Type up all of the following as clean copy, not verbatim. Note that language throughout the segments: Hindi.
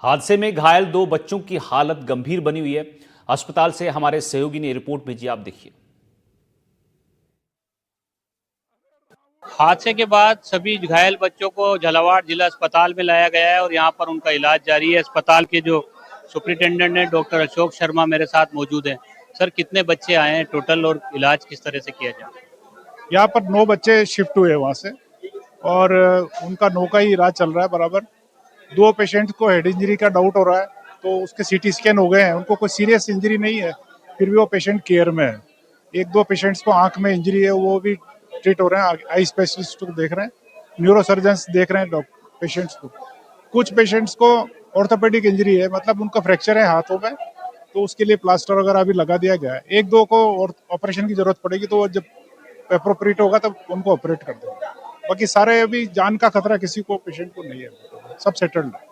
हादसे में घायल दो बच्चों की हालत गंभीर बनी हुई है। अस्पताल से हमारे सहयोगी ने रिपोर्ट भेजी, आप देखिए। हादसे के बाद सभी घायल बच्चों को झालावाड़ जिला अस्पताल में लाया गया है और यहाँ पर उनका इलाज जारी है। अस्पताल के जो सुपरिटेंडेंट हैं डॉक्टर अशोक शर्मा मेरे साथ मौजूद हैं। सर, कितने बच्चे आए हैं टोटल और इलाज किस तरह से किया जाए? यहाँ पर 9 बच्चे शिफ्ट हुए वहाँ से और उनका 9 का ही इलाज चल रहा है बराबर। 2 पेशेंट को हेड इंजरी का डाउट हो रहा है, तो उसके सीटी स्कैन हो गए हैं। उनको कोई सीरियस इंजरी नहीं है, फिर भी वो पेशेंट केयर में है। 1-2 पेशेंट्स को आंख में इंजरी है, वो भी ट्रीट हो रहे हैं। आई स्पेशलिस्ट को देख रहे हैं, न्यूरोसर्जन्स देख रहे हैं डॉक्टर पेशेंट्स को। कुछ पेशेंट्स को ऑर्थोपेडिक इंजरी है, मतलब उनका फ्रैक्चर है हाथों में, तो उसके लिए प्लास्टर वगैरह भी लगा दिया गया है। 1-2 को ऑपरेशन की जरूरत पड़ेगी, तो वो जब एप्रोप्रिएट होगा तब उनको ऑपरेट कर देंगे। बाकी सारे अभी जान का खतरा किसी को पेशेंट को नहीं है, सब सेटल्ड है।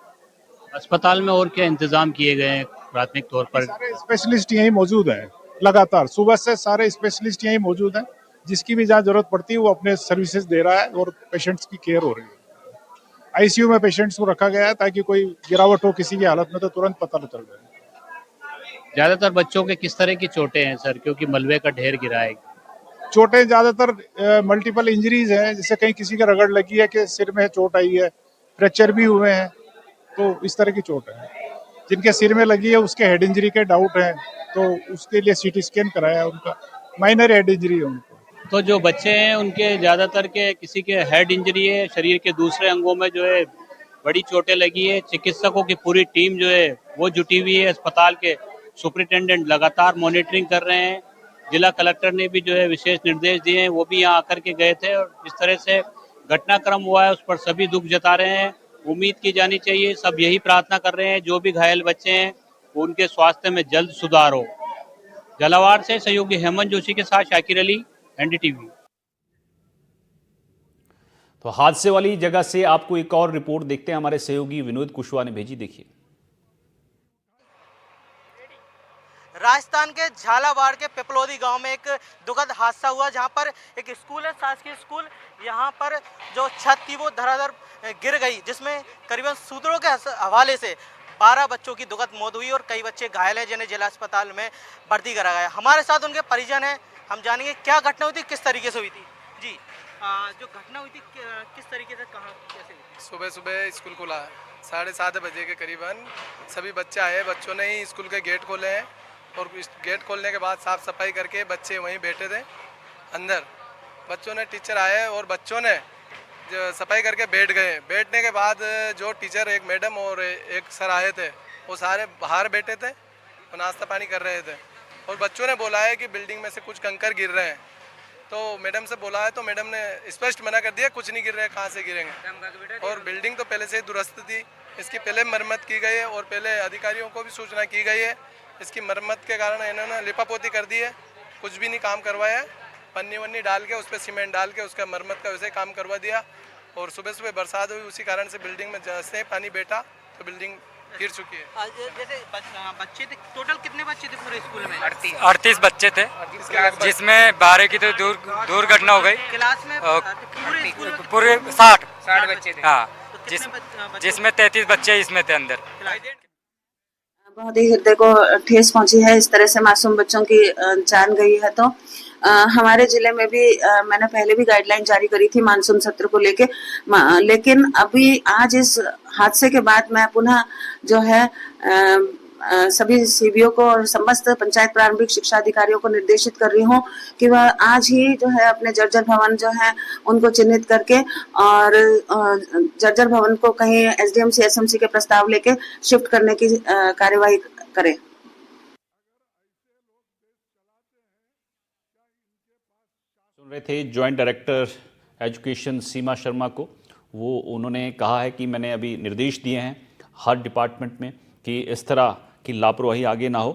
अस्पताल में और क्या इंतजाम किए गए हैं प्राथमिक तौर पर? सारे स्पेशलिस्ट यहीं मौजूद हैं, लगातार सुबह से सारे स्पेशलिस्ट यहीं मौजूद हैं। जिसकी भी जहाँ जरूरत पड़ती है वो अपने सर्विसेज दे रहा है और पेशेंट्स की केयर हो रही है। आईसीयू में पेशेंट्स को रखा गया है ताकि कोई गिरावट हो किसी की हालत में तो तुरंत पता चल जाए। ज्यादातर बच्चों के किस तरह की चोटें हैं सर, क्योंकि मलबे का ढेर गिरा है? चोटें ज्यादातर मल्टीपल इंजरीज हैं, जैसे कहीं किसी का रगड़ लगी है कि सिर में चोट आई है, फ्रैक्चर भी हुए हैं, तो इस तरह की चोट है। जिनके सिर में लगी है उसके हेड इंजरी के डाउट है, तो उसके लिए सीटी स्कैन कराया, उनका माइनर हेड इंजरी है उनको। तो जो बच्चे हैं उनके ज्यादातर के किसी के हेड इंजरी है, शरीर के दूसरे अंगों में जो है बड़ी चोटें लगी है। चिकित्सकों की पूरी टीम जो है वो जुटी हुई है। अस्पताल के सुपरिटेंडेंट लगातार मॉनिटरिंग कर रहे हैं। जिला कलेक्टर ने भी जो है विशेष निर्देश दिए हैं, वो भी यहाँ आकर के गए थे और जिस तरह से घटनाक्रम हुआ है उस पर सभी दुख जता रहे हैं। उम्मीद की जानी चाहिए, सब यही प्रार्थना कर रहे हैं जो भी घायल बच्चे हैं उनके स्वास्थ्य में जल्द सुधार हो। झालावाड़ से सहयोगी हेमंत जोशी के साथ शाकिर अली, एनडीटीवी। तो हादसे वाली जगह से आपको एक और रिपोर्ट देखते हैं, हमारे सहयोगी विनोद कुशवाहा ने भेजी, देखिए। राजस्थान के झालावाड़ के पिपलोदी गांव में एक दुखद हादसा हुआ, जहां पर एक स्कूल है, शासकीय स्कूल। यहां पर जो छत थी वो धड़ाधड़ गिर गई, जिसमें करीबन सूत्रों के हवाले से 12 बच्चों की दुखद मौत हुई और कई बच्चे घायल हैं, जिन्हें जिला अस्पताल में भर्ती करा गया। हमारे साथ उनके परिजन हैं, हम जानेंगे क्या घटना हुई थी, किस तरीके से हुई थी। जी, जो घटना हुई थी किस तरीके से, कहाँ, कैसे हुई थी? सुबह सुबह स्कूल खुला, 7:30 बजे के करीबन सभी बच्चे आए। बच्चों ने ही स्कूल के गेट खोले हैं और गेट खोलने के बाद साफ़ सफाई करके बच्चे वहीं बैठे थे अंदर। बच्चों ने, टीचर आए और बच्चों ने जो सफाई करके बैठ गए। बैठने के बाद जो टीचर, एक मैडम और एक सर आए थे, वो सारे बाहर बैठे थे और नाश्ता पानी कर रहे थे। और बच्चों ने बोला है कि बिल्डिंग में से कुछ कंकर गिर रहे हैं, तो मैडम से बोला है तो मैडम ने स्पष्ट मना कर दिया, कुछ नहीं गिर रहे, कहाँ से गिरेंगे। और बिल्डिंग तो पहले से ही दुरुस्त थी, इसकी पहले मरम्मत की गई है और पहले अधिकारियों को भी सूचना की गई है। इसकी मरम्मत के कारण इन्होंने लिपापोती कर दी है, कुछ भी नहीं काम करवाया है। पन्नी वन्नी डाल के उस पर सीमेंट डाल के उसका मरम्मत का वैसे काम करवा दिया। और सुबह सुबह बरसात हुई, उसी कारण से बिल्डिंग में जैसे ही पानी बैठा तो बिल्डिंग गिर चुकी है। जैसे बच्चे थे, टोटल कितने बच्चे थे पूरे स्कूल में? 38 बच्चे थे, जिसमें 12 की तो दुर्घटना हो गई। क्लास में पूरे 60 बच्चे थे। हाँ, तो जिसमें 33 बच्चे इसमें थे अंदर। बहुत ही हृदय को ठेस पहुंची है, इस तरह से मासूम बच्चों की जान गई है। तो हमारे जिले में भी मैंने पहले भी गाइडलाइन जारी करी थी मानसून सत्र को लेके, लेकिन अभी आज इस हादसे के बाद मैं पुनः जो है सभी सीबीओ को और समस्त पंचायत प्रारंभिक शिक्षा अधिकारियों को निर्देशित कर रही हूँ कि वह आज ही जो है अपने जर्जर भवन जो है उनको चिन्हित करके और जर्जर भवन को कहीं एसडीएमसी एसएमसी के प्रस्ताव लेके शिफ्ट करने की कार्यवाही करें। सुन रहे थे ज्वाइंट डायरेक्टर एजुकेशन सीमा शर्मा को। वो उन्होंने कहा है कि मैंने अभी निर्देश दिए हैं हर डिपार्टमेंट में कि इस तरह की लापरवाही आगे ना हो।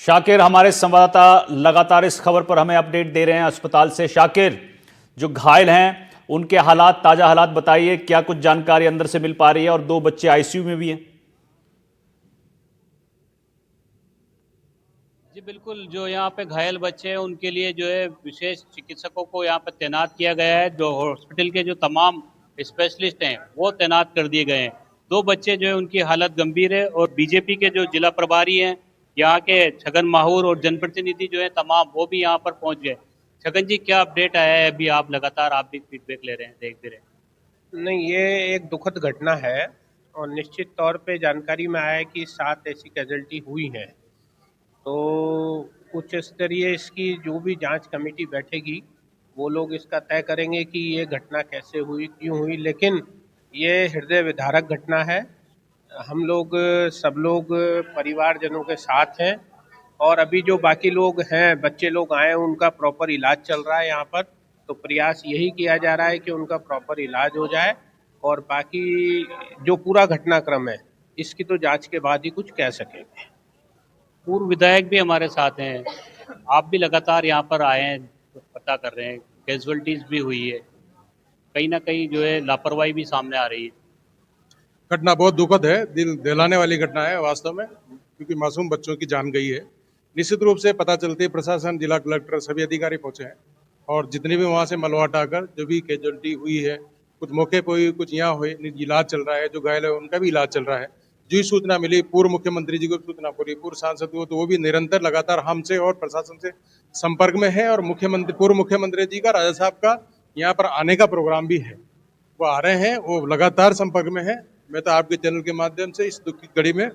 शाकिर, हमारे संवाददाता लगातार इस खबर पर हमें अपडेट दे रहे हैं अस्पताल से। शाकिर, जो घायल हैं उनके हालात, ताजा हालात बताइए, क्या कुछ जानकारी अंदर से मिल पा रही है? और 2 बच्चे आईसीयू में भी हैं। जी बिल्कुल, जो यहाँ पे घायल बच्चे हैं उनके लिए जो है विशेष चिकित्सकों को यहाँ पे तैनात किया गया है। जो हॉस्पिटल के जो तमाम स्पेशलिस्ट हैं वो तैनात कर दिए गए हैं। 2 बच्चे जो है उनकी हालत गंभीर है और बीजेपी के जो जिला प्रभारी हैं यहाँ के छगन माहूर और जनप्रतिनिधि जो है तमाम वो भी यहाँ पर पहुंच गए। छगन जी, क्या अपडेट आया है? अभी आप लगातार आप भी फीडबैक ले रहे हैं, देख भी रहे हैं। नहीं, ये एक दुखद घटना है और निश्चित तौर पे जानकारी में आया है कि 7 ऐसी कैजुअल्टी हुई हैं। तो उच्च स्तरीय इसकी जो भी जांच कमेटी बैठेगी वो लोग इसका तय करेंगे कि ये घटना कैसे हुई, क्यों हुई, लेकिन ये हृदय विदारक घटना है। हम लोग सब लोग परिवारजनों के साथ हैं और अभी जो बाकी लोग हैं, बच्चे लोग आए, उनका प्रॉपर इलाज चल रहा है यहाँ पर। तो प्रयास यही किया जा रहा है कि उनका प्रॉपर इलाज हो जाए और बाकी जो पूरा घटनाक्रम है इसकी तो जांच के बाद ही कुछ कह सकेंगे। पूर्व विधायक भी हमारे साथ हैं, आप भी लगातार यहाँ पर आए हैं, पता कर रहे हैं, कैजुअल्टीज भी हुई है, कहीं ना कहीं जो है लापरवाही भी सामने आ रही है। घटना बहुत दुखद है, दिल दहलाने वाली घटना है वास्तव में, क्योंकि मासूम बच्चों की जान गई है। निश्चित रूप से पता चलते ही प्रशासन, जिला कलेक्टर, सभी अधिकारी पहुंचे हैं और जितने भी वहां से मलबा हटाकर जो भी कैजुअल्टी हुई है, कुछ मौके पर हुई, कुछ यहाँ हुए, इलाज चल रहा है। जो घायल है उनका भी इलाज चल रहा है। जो सूचना मिली, पूर्व मुख्यमंत्री जी को सूचना पूरी, पूर्व सांसद को, तो वो भी निरंतर लगातार हमसे और प्रशासन से संपर्क में है और पूर्व मुख्यमंत्री जी का, राजा साहब का यहाँ पर आने का प्रोग्राम भी है। वो आ रहे हैं, वो लगातार संपर्क में है। मैं तो आपके चैनल के माध्यम से इस दुख की घड़ी में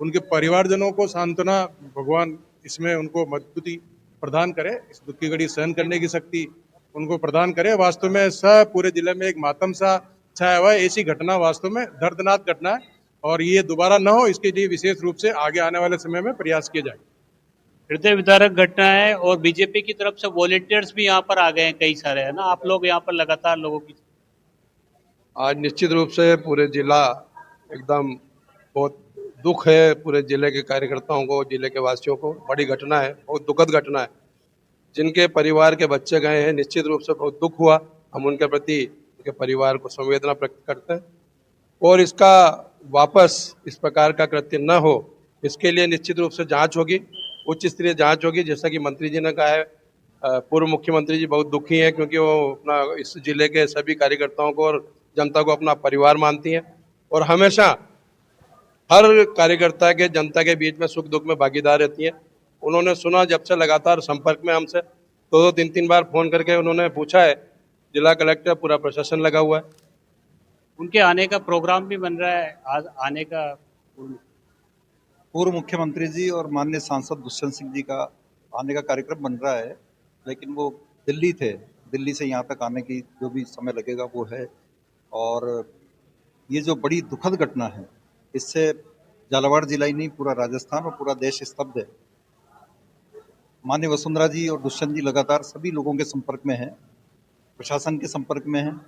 उनके परिवारजनों को सांत्वना, भगवान इसमें उनको मजबूती प्रदान करे, इस दुख की घड़ी सहन करने की शक्ति उनको प्रदान करे। वास्तव में सब पूरे जिले में एक मातम सा छाया हुआ है। ऐसी घटना वास्तव में दर्दनाक घटना है और ये दोबारा न हो, इसके लिए विशेष रूप से आगे आने वाले समय में प्रयास किए जाए। हृदय विदारक घटना है और बीजेपी की तरफ से वॉलेंटियर्स भी यहाँ पर आ गए हैं, कई सारे, है ना? आप लोग यहाँ पर लगातार लोगों की, आज निश्चित रूप से पूरे जिला एकदम बहुत दुख है, पूरे जिले के कार्यकर्ताओं को, जिले के वासियों को। बड़ी घटना है, बहुत दुखद घटना है। जिनके परिवार के बच्चे गए हैं, निश्चित रूप से बहुत दुख हुआ। हम उनके प्रति, उनके परिवार को संवेदना व्यक्त करते हैं और इसका वापस इस प्रकार का कृत्य न हो, इसके लिए निश्चित रूप से जांच होगी, उच्च स्तरीय जांच होगी। जैसा कि मंत्री जी ने कहा है, पूर्व मुख्यमंत्री जी बहुत दुखी हैं क्योंकि वो अपना इस जिले के सभी कार्यकर्ताओं को और जनता को अपना परिवार मानती हैं और हमेशा हर कार्यकर्ता के, जनता के बीच में सुख दुख में भागीदार रहती हैं। उन्होंने सुना, जब से लगातार संपर्क में हमसे 2-3 बार फोन करके उन्होंने पूछा है। जिला कलेक्टर, पूरा प्रशासन लगा हुआ है। उनके आने का प्रोग्राम भी बन रहा है, आज आने का। पूर्व मुख्यमंत्री जी और माननीय सांसद दुष्यंत सिंह जी का आने का कार्यक्रम बन रहा है, लेकिन वो दिल्ली थे। दिल्ली से यहाँ तक आने की जो भी समय लगेगा वो है। और ये जो बड़ी दुखद घटना है, इससे झालावाड़ जिला ही नहीं, पूरा राजस्थान और पूरा देश स्तब्ध है। माननीय वसुंधरा जी और दुष्यंत जी लगातार सभी लोगों के संपर्क में हैं, प्रशासन के संपर्क में हैं,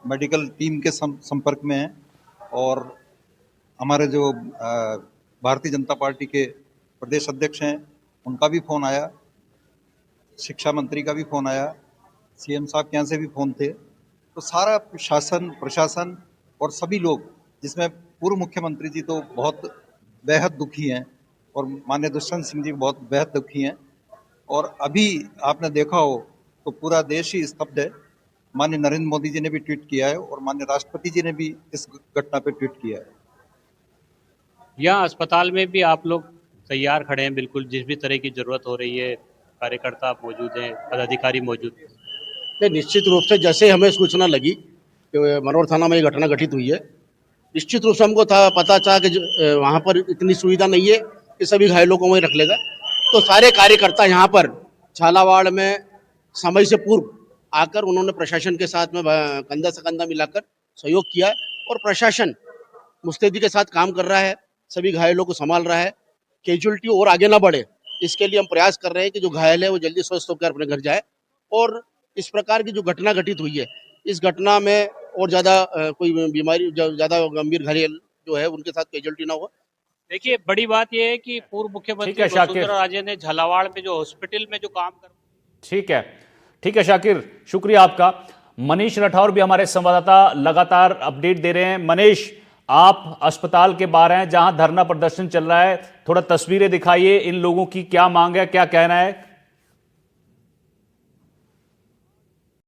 मेडिकल टीम के संपर्क में हैं और हमारे जो भारतीय जनता पार्टी के प्रदेश अध्यक्ष हैं उनका भी फ़ोन आया, शिक्षा मंत्री का भी फ़ोन आया, सीएम साहब के यहाँ से भी फ़ोन थे। तो सारा प्रशासन और सभी लोग, जिसमें पूर्व मुख्यमंत्री जी तो बहुत बेहद दुखी हैं और माननीय दुष्यंत सिंह जी बहुत बेहद दुखी हैं। और अभी आपने देखा हो तो पूरा देश ही स्तब्ध है। माननीय नरेंद्र मोदी जी ने भी ट्वीट किया है और माननीय राष्ट्रपति जी ने भी इस घटना पे ट्वीट किया है। यहाँ अस्पताल में भी आप लोग तैयार खड़े हैं, बिल्कुल जिस भी तरह की जरूरत हो रही है, कार्यकर्ता मौजूद हैं, पदाधिकारी मौजूद हैं। निश्चित रूप से जैसे हमें सूचना लगी कि मनोर थाना में ये घटना घटित हुई है, निश्चित रूप से हमको पता चला कि वहाँ पर इतनी सुविधा नहीं है कि सभी घायलों को वहीं रख लेगा। तो सारे कार्यकर्ता यहाँ पर झालावाड़ में समय से पूर्व आकर उन्होंने प्रशासन के साथ में कंधा से कंधा मिलाकर सहयोग किया और प्रशासन मुस्तैदी के साथ काम कर रहा है, सभी घायलों को संभाल रहा है। कैजुअल्टी और आगे ना बढ़े, इसके लिए हम प्रयास कर रहे हैं कि जो घायल है वो जल्दी स्वस्थ होकर अपने घर जाए और इस प्रकार की जो घटना घटित हुई है, इस घटना में और ज़्यादा कोई बीमारी, ज़्यादा गंभीर घायल जो है उनके साथ कैजुअल्टी ना हो। देखिए, बड़ी बात यह है कि पूर्व मुख्यमंत्री वसुंधरा राजे ने झालावाड़ में जो हॉस्पिटल में जो काम कर, ठीक है शाकिर, शुक्रिया आपका। मनीष राठौर भी हमारे संवाददाता लगातार अपडेट दे रहे हैं। मनीष, आप अस्पताल के बाहर हैं जहां धरना प्रदर्शन चल रहा है, थोड़ा तस्वीरें दिखाइए, इन लोगों की क्या मांग है, क्या कहना है।